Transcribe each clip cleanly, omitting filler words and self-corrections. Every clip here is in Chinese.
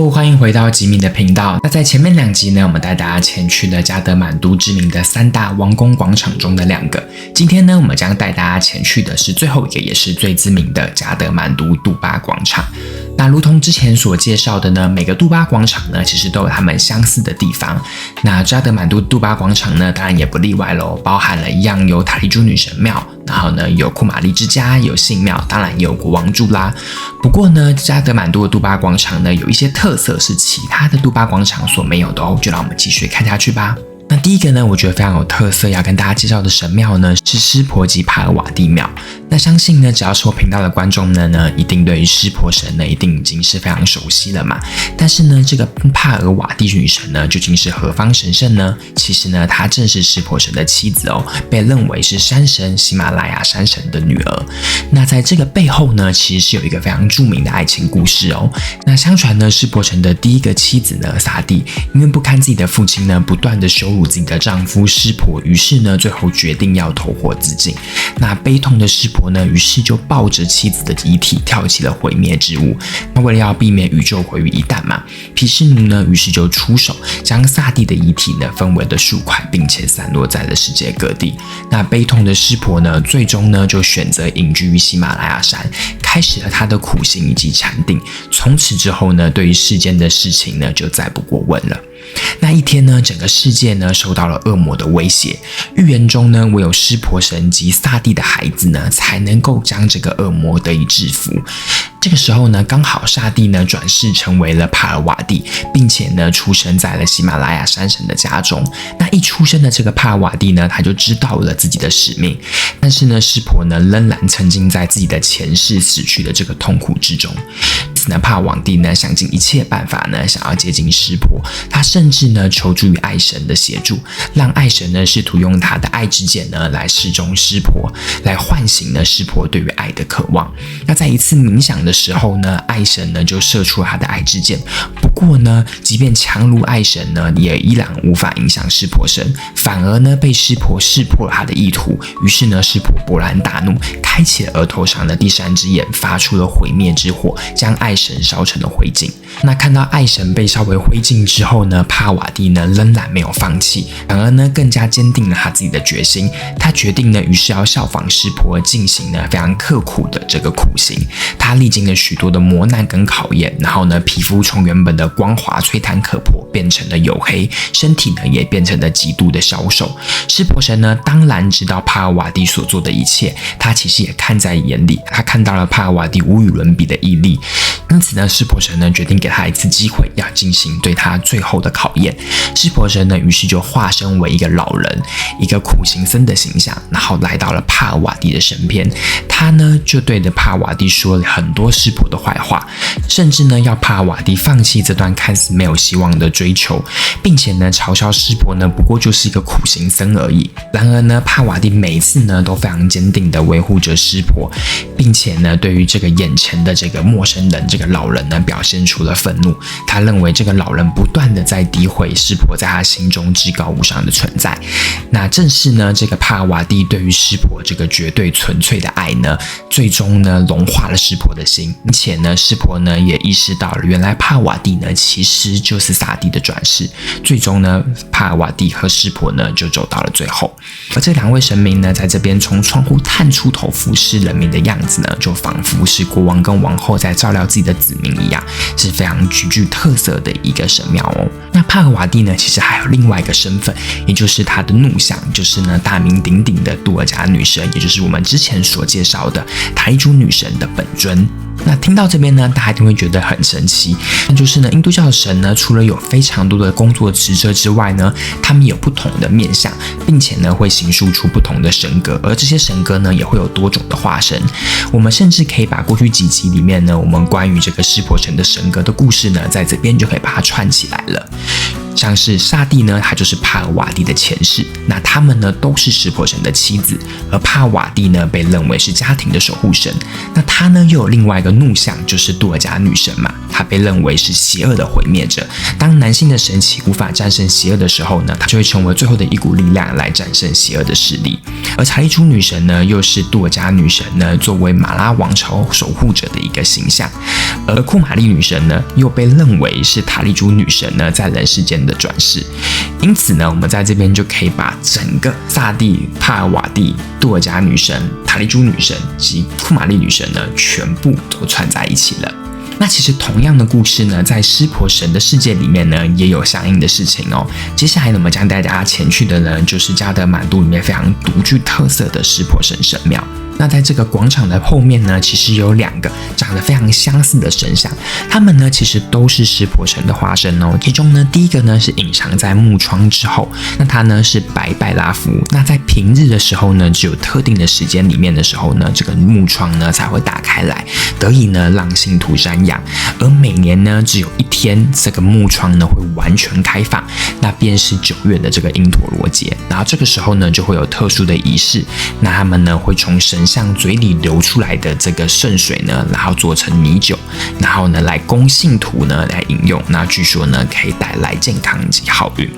Hello， 欢迎回到吉米的频道。那在前面2集呢，我们带大家前去了加德满都知名的3大王宫广场中的2个。今天呢，我们将带大家前去的是最后一个，也是最知名的加德满都杜巴广场。那如同之前所介绍的呢，每个杜巴广场呢，其实都有他们相似的地方。那加德满都杜巴广场呢，当然也不例外咯，包含了一样有塔利珠女神庙，然后呢有库玛丽之家，有信庙，当然也有国王柱啦。不过呢，加德满都的杜巴广场呢，有一些特色是其他的杜巴广场所没有的哦，就让我们继续看下去吧。那第一个呢，我觉得非常有特色，要跟大家介绍的神庙呢，是湿婆及帕尔瓦蒂庙。那相信呢，只要是我频道的观众呢，一定对于湿婆神呢，一定已经是非常熟悉了嘛。但是呢，这个帕尔瓦蒂女神呢，究竟是何方神圣呢？其实呢，她正是湿婆神的妻子哦，被认为是山神喜马拉雅山神的女儿。那在这个背后呢，其实是有一个非常著名的爱情故事哦。那相传呢，湿婆神的第一个妻子呢，萨蒂，因为不堪自己的父亲呢，不断的羞辱自己的丈夫湿婆，于是呢，最后决定要投火自尽。那悲痛的湿婆呢，于是就抱着妻子的遗体跳起了毁灭之舞。那为了要避免宇宙毁于一旦嘛，毗湿奴呢，于是就出手将萨蒂的遗体呢分为了数块，并且散落在了世界各地。那悲痛的湿婆呢，最终呢就选择隐居于喜马拉雅山，开始了他的苦行以及禅定。从此之后呢，对于世间的事情呢，就再不过问了。那一天呢，整个世界呢受到了恶魔的威胁。预言中呢，唯有湿婆神及萨蒂的孩子呢，才能够将这个恶魔得以制服。这个时候呢，刚好萨蒂呢转世成为了帕尔瓦蒂，并且呢出生在了喜马拉雅山神的家中。那一出生的这个帕尔瓦蒂呢，他就知道了自己的使命，但是呢，湿婆呢仍然沉浸在自己的前世死去的这个痛苦之中。因此呢，帕尔瓦蒂呢想尽一切办法呢，想要接近湿婆。他甚至呢求助于爱神的协助，让爱神呢试图用他的爱之剑呢来示众湿婆，来唤醒呢湿婆对于爱的渴望。那在一次冥想的时候呢，爱神呢就射出了他的爱之剑。不过呢，即便强如爱神呢，也依然无法影响湿婆神，反而呢被湿婆识破了他的意图。于是呢，湿婆勃然大怒，开启了额头上的第3只眼，发出了毁灭之火，将爱神烧成了灰烬。那看到爱神被烧为灰烬之后呢，帕瓦蒂呢仍然没有放弃，反而呢更加坚定了他自己的决心。他决定呢，于是要效仿湿婆进行呢非常刻苦的这个苦行。他历经了许多的磨难跟考验，然后呢，皮肤从原本的光滑吹弹可破变成了黝黑，身体呢也变成了极度的消瘦。湿婆神呢当然知道帕尔瓦蒂所做的一切，他其实也看在眼里，他看到了帕尔瓦蒂无与伦比的毅力。因此呢，湿婆神呢决定给他一次机会，要进行对他最后的考验。湿婆神呢于是就化身为一个老人，一个苦行僧的形象，然后来到了帕尔瓦蒂的身边。他呢就对着帕尔瓦蒂说了很多湿婆的坏话，甚至呢要帕尔瓦蒂放弃这段看似没有希望的追求，并且呢嘲笑湿婆呢不过就是一个苦行僧而已。然而呢，帕尔瓦蒂每一次呢都非常坚定地维护着湿婆，并且呢对于这个眼前的这个陌生人，这个老人呢表现出了愤怒。他认为这个老人不断地在诋毁湿婆在他心中至高无上的存在。那正是呢这个帕尔瓦蒂对于湿婆这个绝对纯粹的爱呢，最终呢融化了湿婆的心，并且呢湿婆呢也意识到了，原来帕尔瓦蒂呢其实就是萨蒂的转世。最终呢，帕尔瓦蒂和湿婆呢就走到了最后。而这2位神明呢，在这边从窗户探出头俯视人民的样子呢，就仿佛是国王跟王后在照料自己的子民一样，是非常具特色的一个神庙哦。那帕尔瓦蒂呢，其实还有另外一个身份，也就是她的怒相，就是呢大名鼎鼎的杜尔加女神，也就是我们之前所介绍的塔利珠女神的本尊。那听到这边呢，大家一定会觉得很神奇，那就是呢，印度教的神呢，除了有非常多的工作职责之外呢，他们有不同的面向，并且呢，会形塑出不同的神格，而这些神格呢，也会有多种的化身。我们甚至可以把过去几集里面呢，我们关于这个湿婆神的神格的故事呢，在这边就可以把它串起来了。像是萨蒂呢，他就是帕尔瓦蒂的前世，那他们呢都是湿婆神的妻子，而帕尔瓦蒂呢被认为是家庭的守护神，那他呢又有另外一个怒相，就是杜尔加女神嘛，她被认为是邪恶的毁灭者。当男性的神祇无法战胜邪恶的时候呢，她就会成为最后的一股力量来战胜邪恶的势力。而查利珠女神呢，又是杜尔加女神呢作为马拉王朝守护者的一个形象，而库玛丽女神呢，又被认为是塔利珠女神呢在人世间的转世。因此呢，我们在这边就可以把整个萨蒂、帕尔瓦蒂、杜尔加女神、塔利珠女神及库玛丽女神呢，全部都串在一起了。那其实同样的故事呢，在湿婆神的世界里面呢，也有相应的事情哦。接下来呢，我们将带大家前去的呢，就是加德满都里面非常独具特色的湿婆神神庙。那在这个广场的后面呢，其实有2个长得非常相似的神像，他们呢其实都是湿婆神的化身哦。其中呢，第一个呢是隐藏在木窗之后，那它呢是白拜拉夫。那在平日的时候呢，只有特定的时间里面的时候呢，这个木窗呢才会打开来，得以呢让信徒瞻仰。而每年呢，只有1天，这个木窗呢会完全开放，那便是9月的这个因陀罗节。然后这个时候呢，就会有特殊的仪式，那他们呢会从神像嘴里流出来的这个圣水呢，然后做成米酒，然后呢来供信徒呢来饮用。那据说呢可以带来健康及好运。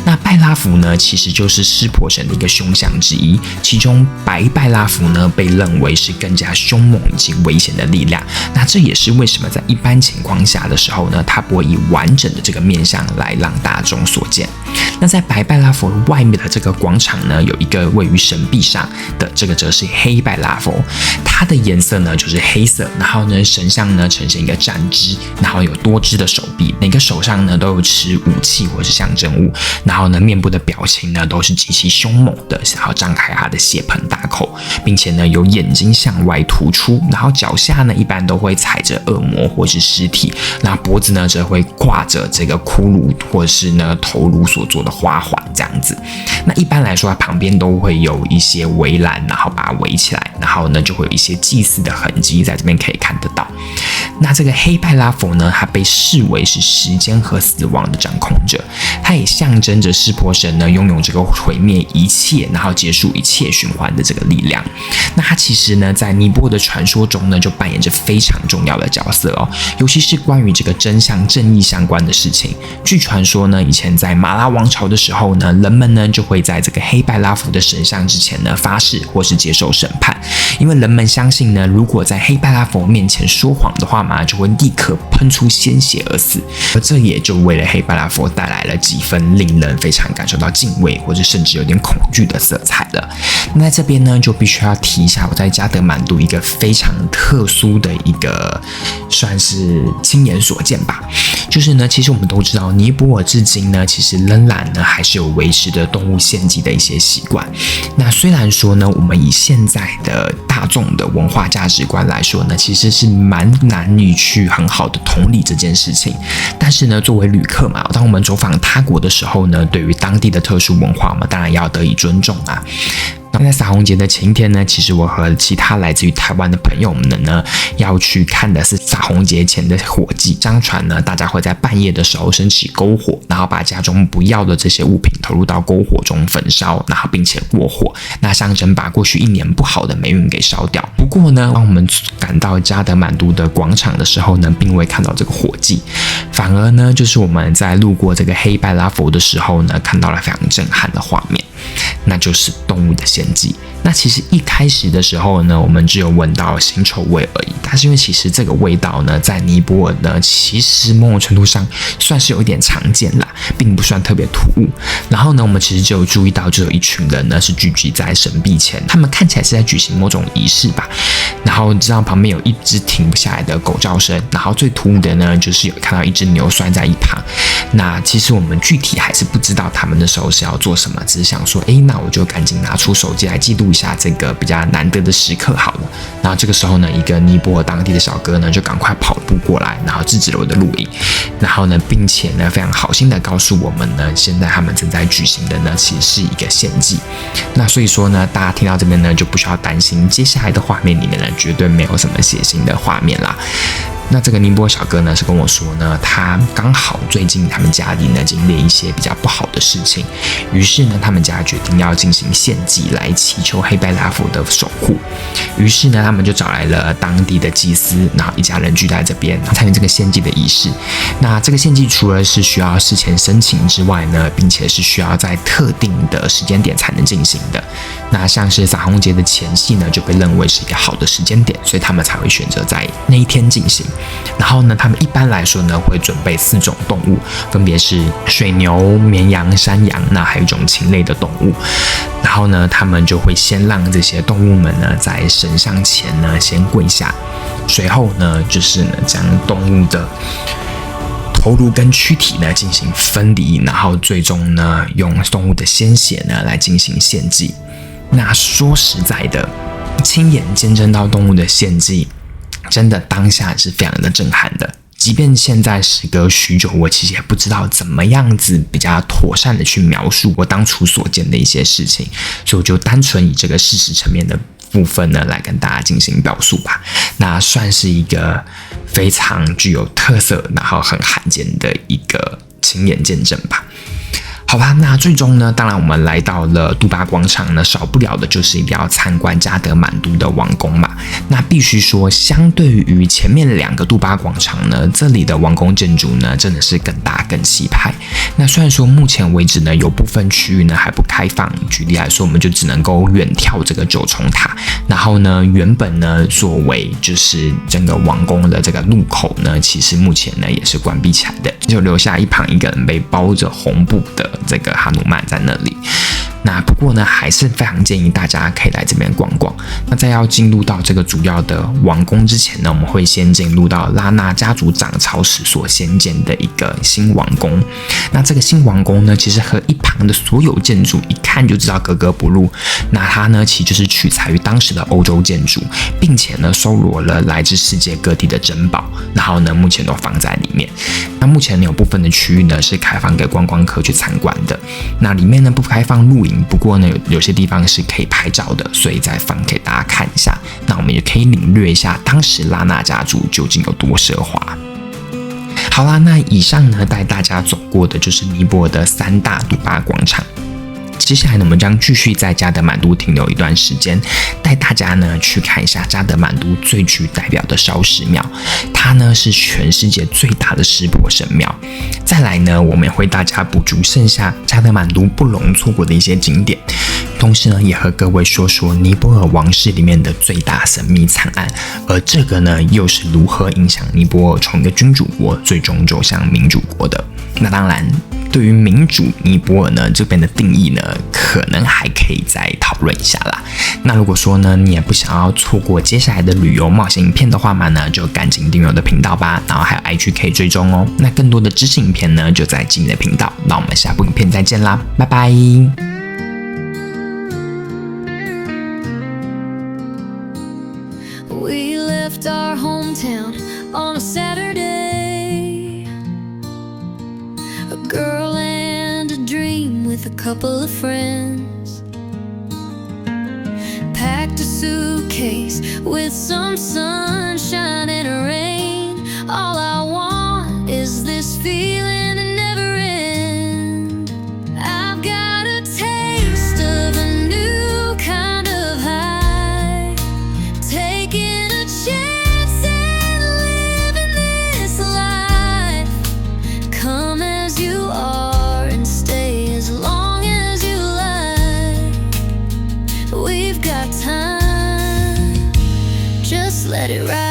那拜拉弗呢，其实就是湿婆神的一个凶相之一，其中白拜拉弗呢被认为是更加凶猛以及危险的力量。那这也是为什么在一般情况下的时候呢，它不会以完整的这个面相来让大众所见。那在白拜拉佛外面的这个广场呢，有一个位于神壁上的，这个则是黑拜拉佛，它的颜色呢就是黑色，然后呢神像呢呈现一个站姿，然后有多只的手臂，每个手上呢都有持武器或是象征物，然后呢面部的表情呢都是极其凶猛的，然后张开他的血盆大口，并且呢有眼睛向外突出，然后脚下呢一般都会踩着恶魔或是尸体，那脖子呢则会挂着这个骷髅或是呢头颅所做的花环这样子。那一般来说，它旁边都会有一些围栏，然后把它围起来，然后呢就会有一些祭祀的痕迹在这边可以看得到。那这个黑拜拉佛呢，它被视为是时间和死亡的掌控者，它也象征着湿婆神呢拥有这个毁灭一切，然后结束一切循环的这个力量。那它其实呢，在尼泊尔的传说中呢，就扮演着非常重要的角色哦，尤其是关于这个真相正义相关的事情。据传说呢，以前在马拉王朝的时候呢，人们呢就会在这个黑拜拉佛的神像之前呢发誓或是接受审判，因为人们相信呢，如果在黑拜拉佛面前说谎的话嘛，就会立刻喷出鲜血而死。而这也就为了黑拜拉佛带来了几分令人非常感受到敬畏或者甚至有点恐惧的色彩了。那在这边呢，就必须要提一下我在加德满都一个非常特殊的一个算是亲眼所见吧，就是呢，其实我们都知道尼泊尔至今呢，其实仍然呢还是有维持的动物献祭的一些习惯。那虽然说呢，我们以现在的大众的文化价值观来说呢，其实是蛮难以去很好的同理这件事情。但是呢，作为旅客嘛，当我们走访他国的时候呢，对于当地的特殊文化嘛，当然要得以尊重啊。那在撒红节的前一天呢，其实我和其他来自于台湾的朋友们呢，要去看的是撒红节前的火祭。相传呢，大家会在半夜的时候升起篝火，然后把家中不要的这些物品投入到篝火中焚烧，然后并且过火，那象征把过去1年不好的霉运给烧掉。不过呢，当我们赶到加德满都的广场的时候呢，并未看到这个火祭，反而呢，就是我们在路过这个黑拜拉佛的时候呢，看到了非常震撼的画面。那就是动物的献祭。那其实一开始的时候呢，我们只有闻到腥臭味而已，但是因为其实这个味道呢，在尼泊尔呢，其实某种程度上算是有一点常见啦，并不算特别突兀。然后呢，我们其实就有注意到，就有一群人呢是聚集在神壁前，他们看起来是在举行某种仪式吧。然后知道旁边有一只停不下来的狗叫声，然后最突兀的呢，就是有看到一只牛拴在一旁。那其实我们具体还是不知道他们的时候是要做什么，只是想说，那我就赶紧拿出手机来记录一下这个比较难得的时刻好了。然后这个时候呢，一个尼泊尔当地的小哥呢，就赶快跑步过来，然后制止了我的录影。然后呢，并且呢，非常好心的告诉我们呢，现在他们正在举行的呢，其实是一个献祭。那所以说呢，大家听到这边呢，就不需要担心，接下来的画面里面呢，绝对没有什么血腥的画面啦。那这个尼泊尔小哥呢是跟我说呢，他刚好最近他们家里呢经历一些比较不好的事情，于是呢他们家决定要进行献祭来祈求黑白拉佛的守护。于是呢他们就找来了当地的祭司，然后一家人聚在这边参与这个献祭的仪式。那这个献祭除了是需要事前申请之外呢，并且是需要在特定的时间点才能进行的。那像是撒红节的前夕呢，就被认为是一个好的时间点，所以他们才会选择在那一天进行。然后呢，他们一般来说呢会准备4种动物，分别是水牛、绵羊、山羊，那还有一种禽类的动物。然后呢，他们就会先让这些动物们呢在神像前呢先跪下，随后呢就是呢将动物的头颅跟躯体呢进行分离，然后最终呢用动物的鲜血呢来进行献祭。那说实在的，亲眼见证到动物的献祭，真的当下是非常的震撼的。即便现在时隔许久，我其实也不知道怎么样子比较妥善的去描述我当初所见的一些事情，所以我就单纯以这个事实层面的部分呢来跟大家进行表述吧。那算是一个非常具有特色，然后很罕见的一个亲眼见证吧。好吧，那最终呢，当然我们来到了杜巴广场呢，少不了的就是一定要参观加德满都的王宫嘛。那必须说，相对于前面2个杜巴广场呢，这里的王宫建筑呢，真的是更大更气派。那虽然说目前为止呢，有部分区域呢还不开放，举例来说，我们就只能够远眺这个9重塔。然后呢，原本呢作为就是整个王宫的这个入口呢，其实目前呢也是关闭起来的，就留下一旁一个人被包着红布的这个哈努曼在那里。那不过呢，还是非常建议大家可以来这边逛逛。那在要进入到这个主要的王宫之前呢，我们会先进入到拉纳家族涨潮时所兴建的一个新王宫。那这个新王宫呢，其实和一旁的所有建筑一看就知道格格不入。那它呢，其实就是取材于当时的欧洲建筑，并且呢，收罗了来自世界各地的珍宝，然后呢，目前都放在里面。那目前有部分的区域呢是开放给观光客去参观的，那里面呢不开放露营，不过呢有些地方是可以拍照的，所以再放给大家看一下。那我们也可以领略一下当时拉纳家族究竟有多奢华。好啦，那以上呢带大家走过的就是尼泊尔的3大杜巴广场。接下来呢，我们将继续在加德满都停留一段时间，带大家呢去看一下加德满都最具代表的烧石庙，它呢是全世界最大的湿婆神庙。再来呢，我们也会大家补足剩下加德满都不容错过的一些景点，同时呢，也和各位说说尼泊尔王室里面的最大神秘惨案，而这个呢，又是如何影响尼泊尔从一个君主国最终走向民主国的。那当然，对于民主尼泊尔呢这边的定义呢，可能还可以再讨论一下啦。那如果说呢，你也不想要错过接下来的旅游冒险影片的话嘛呢，就赶紧订阅我的频道吧，然后还有 IG 可以追踪哦。那更多的知识影片呢，就在今天的频道。那我们下部影片再见啦，拜拜。We left our hometown on a Saturday, a girl and a dream with a couple of friends, packed a suitcase with some sunshine and rain. All I want is this feeling to never end. I've got a taste of a new kind of high, taking a chance and living this life. Come as you are and stay as long as you like. We've got time, just let it ride.